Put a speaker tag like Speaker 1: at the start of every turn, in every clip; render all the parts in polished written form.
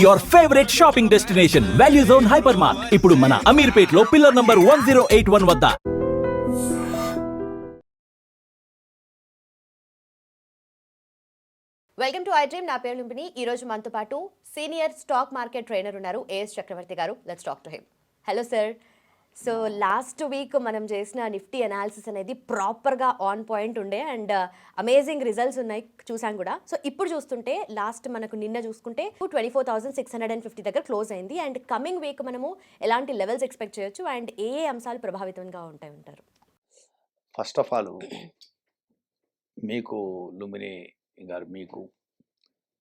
Speaker 1: your favorite shopping destination, Value Zone Hypermart. ఇప్పుడు మన అమీర్పేట్ లో పిల్లర్ నంబర్ 1081 వద్ద.
Speaker 2: Welcome to I dream. నా పేరు లుంబిని. ఈ రోజు మనతో పాటు సీనియర్ స్టాక్ మార్కెట్ ట్రైనర్ ఉన్నారు, ఏఎస్ చక్రవర్తి గారు. Let's talk to him. Hello sir. So last week మనం చేసిన నిఫ్టీ అనాలిసిస్ అనేది ప్రాపర్గా ఆన్ పాయింట్ ఉండే అండ్ అమేజింగ్ రిజల్ట్స్ ఉన్నాయి, చూసాం కూడా. సో ఇప్పుడు చూస్తుంటే లాస్ట్ మనకు నిన్న చూసుకుంటే 24,650 దగ్గర క్లోజ్ అయింది. అండ్ కమింగ్ వీక్ మనము ఎలాంటి లెవెల్స్ ఎక్స్పెక్ట్ చేయొచ్చు అండ్ ఏ అంశాలు ప్రభావితంగా ఉంటారు?
Speaker 3: ఫస్ట్ ఆఫ్ ఆల్ మీకు లుంబిని గారు, మీకు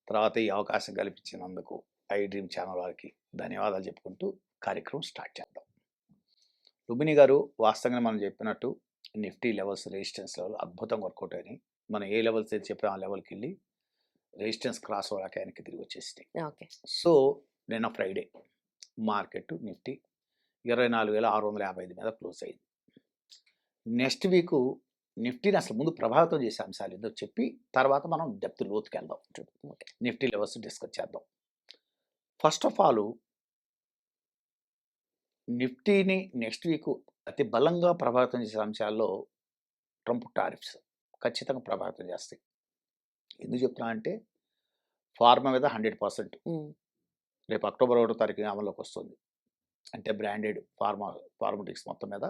Speaker 3: తర్వాత ఈ అవకాశం కల్పించినందుకు ఐ డ్రీమ్ ఛానల్ వారికి ధన్యవాదాలు చెప్పుకుంటూ కార్యక్రమం స్టార్ట్ చేద్దాం. లుంబిని గారు, వాస్తవంగా మనం చెప్పినట్టు నిఫ్టీ లెవెల్స్, రెసిస్టెన్స్ లెవెల్ అద్భుతంగా వర్కౌట్ అయినాయి. మనం ఏ లెవెల్స్ అయితే చెప్పాం ఆ లెవెల్కి వెళ్ళి రెసిస్టెన్స్ క్రాస్ అవ్వడానికి ఆయనకి తిరిగి వచ్చేసినాయి. సో నిన్న ఫ్రైడే మార్కెట్ నిఫ్టీ 24,655 మీద క్లోజ్ అయింది. నెక్స్ట్ వీక్ నిఫ్టీని అసలు ముందు ప్రభావితం చేసే అంశాలు ఏదో చెప్పి తర్వాత మనం డెప్త్ లోతుకి వెళ్దాం. నిఫ్టీ లెవెల్స్ డిస్కస్ చేద్దాం. ఫస్ట్ ఆఫ్ ఆల్ నిఫ్టీని నెక్స్ట్ వీక్ అతి బలంగా ప్రభావితం చేసే అంశాల్లో ట్రంప్ టారిఫ్స్ ఖచ్చితంగా ప్రభావితం చేస్తాయి. ఎందుకు చెప్తున్నా అంటే ఫార్మా మీద 100% రేపు అక్టోబర్ 1వ తారీఖు అమల్లోకి వస్తుంది. అంటే బ్రాండెడ్ ఫార్మాటిక్స్ మొత్తం మీద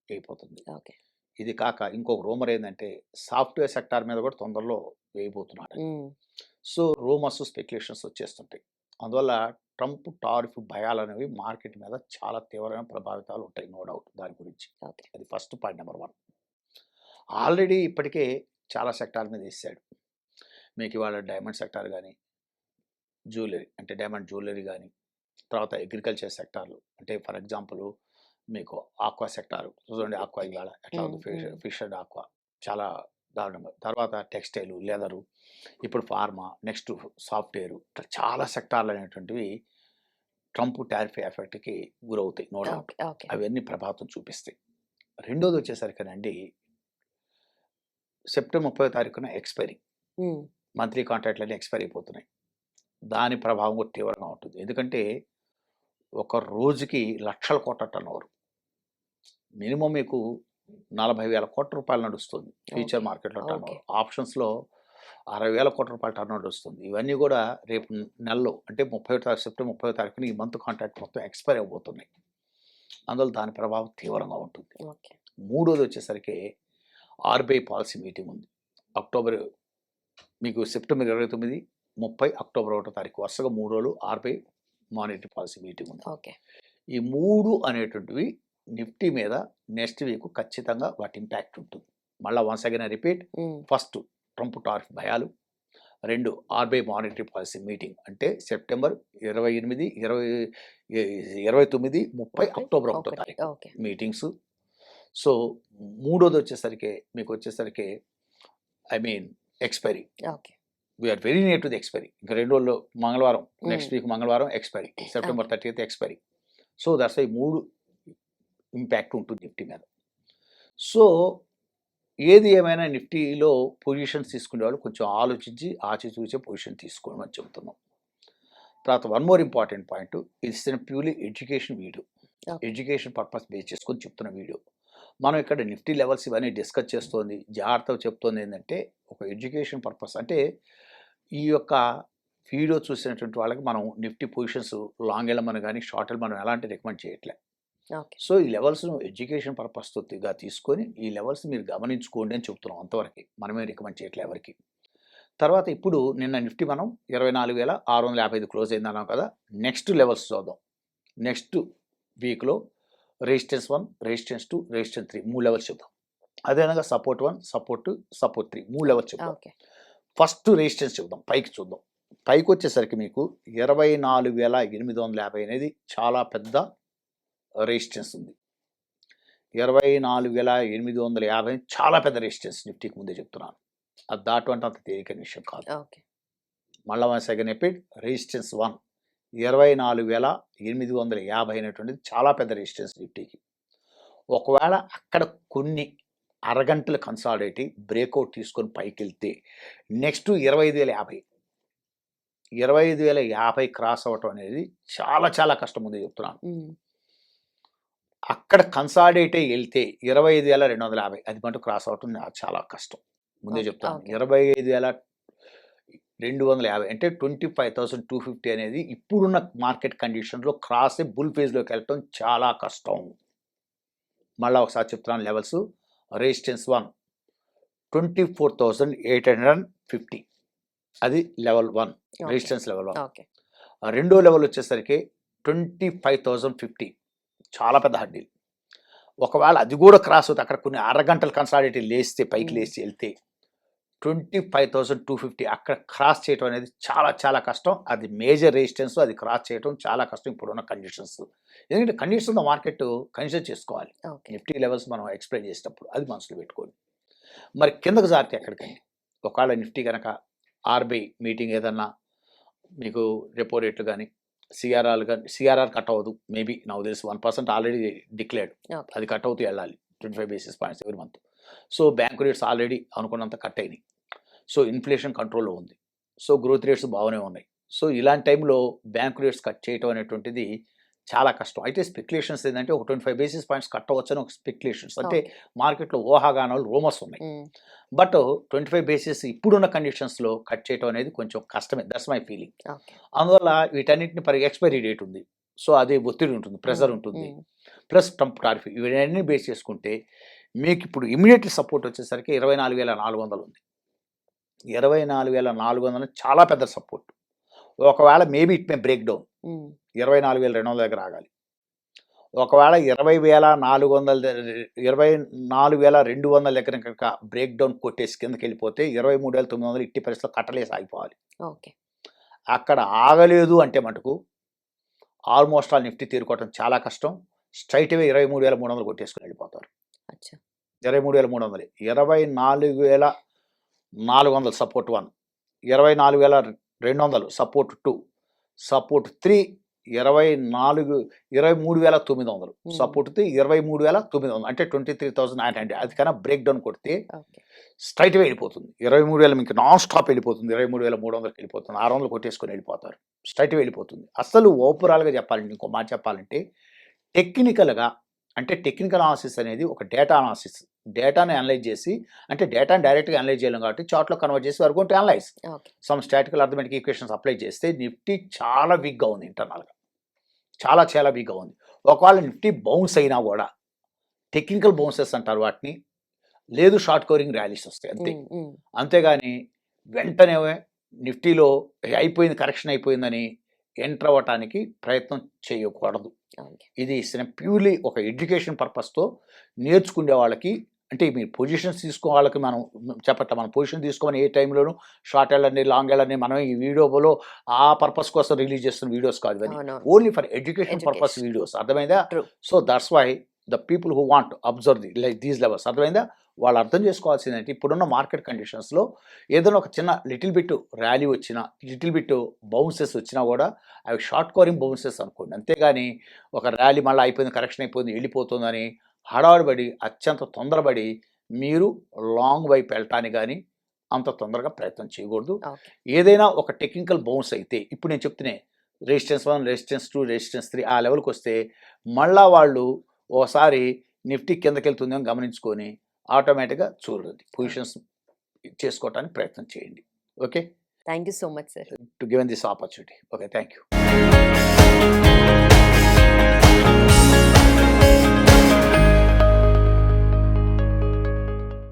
Speaker 3: అయిపోతుంది. ఇది కాక ఇంకొక రూమర్ ఏంటంటే సాఫ్ట్వేర్ సెక్టార్ మీద కూడా తొందరలో వేయబోతున్నాడు. సో రూమర్స్, స్పెక్యులేషన్స్ వచ్చేస్తుంటాయి. అందువల్ల ట్రంప్ టారిఫ్ భయాలు అనేవి మార్కెట్ మీద చాలా తీవ్రమైన ప్రభావితాలు ఉంటాయి, నో డౌట్ దాని గురించి. అది ఫస్ట్ పాయింట్ నెంబర్ 1. ఆల్రెడీ ఇప్పటికే చాలా సెక్టార్ మీద వేసాడు. మీకు ఇవాళ డైమండ్ సెక్టార్ కానీ, జ్యువెలరీ అంటే డైమండ్ జ్యువెలరీ కానీ, తర్వాత అగ్రికల్చర్ సెక్టార్లు అంటే ఫర్ ఎగ్జాంపుల్ మీకు ఆక్వా సెక్టార్ చూడండి, ఆక్వా ఇవాళ ఎట్లా ఉంది, ఫిష్ అండ్ ఆక్వా చాలా దారుణంగా. తర్వాత టెక్స్టైల్, లెదరు, ఇప్పుడు ఫార్మా, నెక్స్ట్ సాఫ్ట్వేర్, చాలా సెక్టార్లు అనేటువంటివి ట్రంప్ టారిఫ్ ఎఫెక్ట్కి గురవుతాయి, నో డౌట్. అవన్నీ ప్రభావితం చూపిస్తాయి. రెండోది వచ్చేసరికనండి సెప్టెంబర్ 30వ తారీఖున ఎక్స్పైరీ, మంత్లీ కాంట్రాక్ట్లన్నీ ఎక్స్పైర్ అయిపోతున్నాయి. దాని ప్రభావం కూడా తీవ్రంగా ఉంటుంది. ఎందుకంటే ఒక రోజుకి లక్షల కోట్ల టర్నోవర్, మినిమం మీకు 40,000 కోట్ల రూపాయలు నడుస్తుంది ఫ్యూచర్ మార్కెట్లో టర్నోవర్. ఆప్షన్స్లో 60,000 కోట్ల రూపాయల టర్నోవర్ వస్తుంది. ఇవన్నీ కూడా రేపు నెలలో అంటే సెప్టెంబర్ 30వ తారీఖున ఈ మంత్ కాంట్రాక్ట్ మొత్తం ఎక్స్పైర్ అయిపోతున్నాయి. అందువల్ల దాని ప్రభావం తీవ్రంగా ఉంటుంది. మూడోది వచ్చేసరికి ఆర్బీఐ పాలసీ మీటింగ్ ఉంది అక్టోబర్, మీకు సెప్టెంబర్ 29, 30, అక్టోబర్ 1వ తారీఖు వరుసగా 3 రోజులు ఆర్బీఐ మానిటరీ పాలసీ మీటింగ్ ఉంది. ఈ 3 అనేటువంటివి నిఫ్టీ మీద నెక్స్ట్ వీక్ ఖచ్చితంగా వాటి ఇంపాక్ట్ ఉంటుంది. మళ్ళీ once again repeat, first Trump tariff భయాలు, 2 ఆర్బీఐ మానిటరీ పాలసీ మీటింగ్ అంటే సెప్టెంబర్ 28, 29, 30, అక్టోబర్ 1వ తారీఖు మీటింగ్స్. సో మూడోది వచ్చేసరికి మీకు expiry. We are very near to the expiry. ఇంకా 2 రోజుల్లో మంగళవారం, నెక్స్ట్ వీక్ మంగళవారం expiry, September 30th expiry. So that's ఈ 3 ఇంపాక్ట్ ఉంటుంది నిఫ్టీ మీద. సో ఏది ఏమైనా నిఫ్టీలో పొజిషన్స్ తీసుకునే వాళ్ళు కొంచెం ఆలోచించి ఆచితూచే పొజిషన్ తీసుకోవడం అని చెబుతున్నాం. తర్వాత వన్ మోర్ ఇంపార్టెంట్ పాయింట్, ఇది purely education video, education purpose base చేసుకొని చెప్తున్న వీడియో. మనం ఇక్కడ నిఫ్టీ లెవెల్స్ ఇవన్నీ డిస్కస్ చేస్తోంది, జాగ్రత్తగా చెప్తోంది ఏంటంటే ఒక ఎడ్యుకేషన్ పర్పస్. అంటే ఈ యొక్క వీడియో చూసినటువంటి వాళ్ళకి మనం నిఫ్టీ పొజిషన్స్ లాంగ్ వెళ్ళమని కానీ షార్ట్ వెళ్ళమని ఎలాంటి రికమెండ్ చేయట్లే. సో ఈ లెవెల్స్ను ఎడ్యుకేషన్ పర్పస్గా తీసుకొని ఈ లెవెల్స్ మీరు గమనించుకోండి అని చెప్తున్నాం. అంతవరకు మనమే రికమెండ్ చేయట్లే ఎవరికి. తర్వాత ఇప్పుడు నిన్న నిఫ్టీ మనం 24,655 క్లోజ్ అయిందన్నాం కదా. నెక్స్ట్ లెవెల్స్ చూద్దాం. నెక్స్ట్ వీక్లో రెసిస్టెన్స్ 1, రెసిస్టెన్స్ 2, రెసిస్టెన్స్ 3 3 లెవెల్స్ చూద్దాం. అదేవిధంగా సపోర్ట్ 1, సపోర్ట్ 2, సపోర్ట్ 3 3 లెవెల్స్ చూద్దాం. ఫస్ట్ రెసిస్టెన్స్ చూద్దాం, పైకి చూద్దాం. పైకి వచ్చేసరికి మీకు 24,850 అనేది చాలా పెద్ద రెసిస్టెన్స్ ఉంది. 24,850 చాలా పెద్ద రెసిస్టెన్స్ నిఫ్టీకి ముందే చెప్తున్నాను. అది దాటంటే అంత తేలికైన విషయం కాదు. మళ్ళీ సెకండ్ ఎపిడ్ రెసిస్టెన్స్ 1 24,850 అనేటువంటిది చాలా పెద్ద రెసిస్టెన్స్ నిఫ్టీకి. ఒకవేళ అక్కడ కొన్ని అరగంటలు కన్సాలిడేట్ బ్రేక్అవుట్ తీసుకొని పైకి వెళ్తే నెక్స్ట్ 25,050 25,050 క్రాస్ అవ్వటం అనేది చాలా చాలా కష్టం ఉంది చెప్తున్నాను. అక్కడ కన్సాలిడేట్ అయ్యి వెళ్తే 25,250 అది మటు క్రాస్ అవటం చాలా కష్టం ముందే
Speaker 2: Okay,
Speaker 3: చెప్తాను.
Speaker 2: okay.
Speaker 3: 25,250 అంటే 25,250 అనేది ఇప్పుడున్న మార్కెట్ కండిషన్లో క్రాస్ బుల్ ఫేజ్లోకి వెళ్ళటం చాలా కష్టం. మళ్ళీ ఒకసారి చెప్తున్నాను లెవెల్స్. రెసిస్టెన్స్ 1 24,850 అది లెవెల్ 1, రెసిస్టెన్స్ లెవెల్ 1.
Speaker 2: ఓకే.
Speaker 3: రెండో లెవెల్ వచ్చేసరికి 25,050 చాలా పెద్ద హడ్డీలు. ఒకవేళ అది కూడా క్రాస్ అవుతుంది, అక్కడ కొన్ని అరగంటలు కన్సాలిడేట్ లేస్తే పైకి లేచి వెళ్తే 25,250 అక్కడ క్రాస్ చేయడం అనేది చాలా చాలా కష్టం. అది మేజర్ రెసిస్టెన్స్, అది క్రాస్ చేయడం చాలా కష్టం ఇప్పుడున్న కండిషన్స్. ఎందుకంటే కండిషన్స్ మార్కెట్ కన్సిడర్ చేసుకోవాలి.
Speaker 2: ఓకే.
Speaker 3: నిఫ్టీ లెవెల్స్ మనం ఎక్స్ప్లెయిన్ చేసేటప్పుడు అది మనసులో పెట్టుకోండి. మరి కిందకు జారితే ఎక్కడికండి? ఒకవేళ నిఫ్టీ కనుక ఆర్బీఐ మీటింగ్ ఏదన్నా మీకు రెపో రేట్లు కానీ సిఆర్ఆర్ కట్ అవ్వదు, మేబీ నాకు తెలిసి 1% ఆల్రెడీ డిక్లేర్డ్,
Speaker 2: ఓకే.
Speaker 3: అది కట్ అవుతూ వెళ్ళాలి 25 basis points every month. So bank rates already అనుకున్నంత కట్ అయినాయి. సో ఇన్ఫ్లేషన్ కంట్రోల్లో ఉంది. సో గ్రోత్ రేట్స్ బాగానే ఉన్నాయి. సో ఇలాంటి టైంలో బ్యాంక్ రేట్స్ కట్ చేయడం అనేటువంటిది చాలా కష్టం. అయితే స్పెక్యులేషన్స్ ఏంటంటే ఒక 25 basis points కట్ అవ్వచ్చు అని ఒక స్పెక్యులేషన్స్, అంటే మార్కెట్లో ఊహాగానాలు రూమర్స్ ఉన్నాయి. బట్ 25 basis ఇప్పుడున్న కండిషన్స్లో కట్ చేయడం అనేది కొంచెం కష్టమే. That's my feeling.
Speaker 2: ఓకే.
Speaker 3: అందువల్ల వీటన్నిటిని ఎక్స్పైరీ డేట్ ఉంది, సో అదే ఒత్తిడి ఉంటుంది, ప్రెషర్ ఉంటుంది, ప్లస్ ట్రంప్ టారిఫ్, ఇవన్నీ బేస్ చేసుకుంటే మీకు ఇప్పుడు ఇమీడియట్లీ సపోర్ట్ వచ్చేసరికి 24,400 ఉంది. 24,400 చాలా పెద్ద సపోర్ట్. ఒకవేళ maybe it may break down 24,200 దగ్గర ఆగాలి. ఒకవేళ 24,200 దగ్గర కనుక బ్రేక్ డౌన్ కొట్టేసి కిందకి వెళ్ళిపోతే 23,900 ఇట్టి పరిస్థితిలో కట్టలేసి ఆగిపోవాలి.
Speaker 2: ఓకే.
Speaker 3: అక్కడ ఆగలేదు అంటే మటుకు ఆల్మోస్ట్ ఆల్ నిఫ్టీ తీరుకోవటం చాలా కష్టం. స్ట్రైట్ అవే 23,300 కొట్టేసుకుని వెళ్ళిపోతారు.
Speaker 2: అచ్చా.
Speaker 3: 23,300, 24,400 సపోర్ట్ 1, 24,200 సపోర్ట్ 2, సపోర్ట్ 3 23,900 సపోర్ట్ 3 23,900 అంటే 23,900. అది కన్నా బ్రేక్ డౌన్ కొడితే స్ట్రైట్ వే వెళ్ళిపోతుంది. 23,000 మీకు నాన్ స్టాప్ వెళ్ళిపోతుంది. 23,300కి వెళ్ళిపోతుంది. 600 కొట్టేసుకొని వెళ్ళిపోతారు. స్ట్రైట్ వే వెళ్ళిపోతుంది. అసలు ఓవరాల్గా చెప్పాలంటే, ఇంకో మాట చెప్పాలంటే, టెక్నికల్గా అంటే టెక్నికల్ అనాలిసిస్ అనేది ఒక డేటా అనాలిసిస్. డేటాని అనలైజ్ చేసి, అంటే డేటాని డైరెక్ట్గా అనలైజ్ చేయలేం కాబట్టి చార్ట్లో కన్వర్ట్ చేసి వరకు to analyse some statistical arithmetic equations apply చేస్తే నిఫ్టీ చాలా వీక్గా ఉంది. ఇంటర్నల్గా చాలా చాలా వీక్గా ఉంది. ఒకవేళ నిఫ్టీ బౌన్స్ అయినా కూడా టెక్నికల్ బౌన్సెస్ అంటారు వాటిని, లేదు షార్ట్ కవరింగ్ ర్యాలీస్ వస్తాయి అంతే. అంతేగాని వెంటనే నిఫ్టీలో అయిపోయింది, కరెక్షన్ అయిపోయిందని ఎంటర్ అవ్వటానికి ప్రయత్నం చేయకూడదు. ఇది ప్యూర్లీ ఒక ఎడ్యుకేషన్ పర్పస్తో నేర్చుకునే వాళ్ళకి, అంటే మీరు పొజిషన్స్ తీసుకో వాళ్ళకి మనం చెప్పట్ల, మనం పొజిషన్ తీసుకోమని ఏ టైంలోనూ షార్ట్ వెళ్ళండి లాంగ్ వెళ్ళండి మనం ఈ వీడియోలో ఆ పర్పస్ కోసం రిలీజ్ చేస్తున్న వీడియోస్ కాదు, ఇవన్నీ only for education purpose videos. అర్థమైందా? So that's why the people who want observe these levels, అర్థమైందా? వాళ్ళు అర్థం చేసుకోవాల్సిందంటే ఇప్పుడున్న మార్కెట్ కండిషన్స్లో ఏదైనా ఒక చిన్న లిటిల్ బిట్ ర్యాలీ వచ్చినా, లిటిల్ బిట్ బౌన్సెస్ వచ్చినా కూడా అవి షార్ట్ కవరింగ్ బౌన్సెస్ అనుకోండి. అంతేగాని ఒక ర్యాలీ మళ్ళీ అయిపోయింది, కరెక్షన్ అయిపోయింది, వెళ్ళిపోతుందని హడావుడిపడి అత్యంత తొందరపడి మీరు లాంగ్ వైపు వెళ్ళటానికి కానీ అంత తొందరగా ప్రయత్నం చేయకూడదు. ఏదైనా ఒక టెక్నికల్ బౌన్స్ అయితే, ఇప్పుడు నేను చెప్తున్నాను రెసిస్టెన్స్ 1, రెసిస్టెన్స్ 2, రెసిస్టెన్స్ 3 ఆ లెవెల్కి వస్తే మళ్ళా వాళ్ళు ఓసారి నిఫ్టీ కిందకి వెళ్తుందని గమనించుకొని ఆటోమేటిక్గా చూడండి, పొజిషన్స్ చేసుకోవడానికి ప్రయత్నం చేయండి. Okay,
Speaker 2: thank you so much sir
Speaker 3: to given this opportunity. Okay, thank you.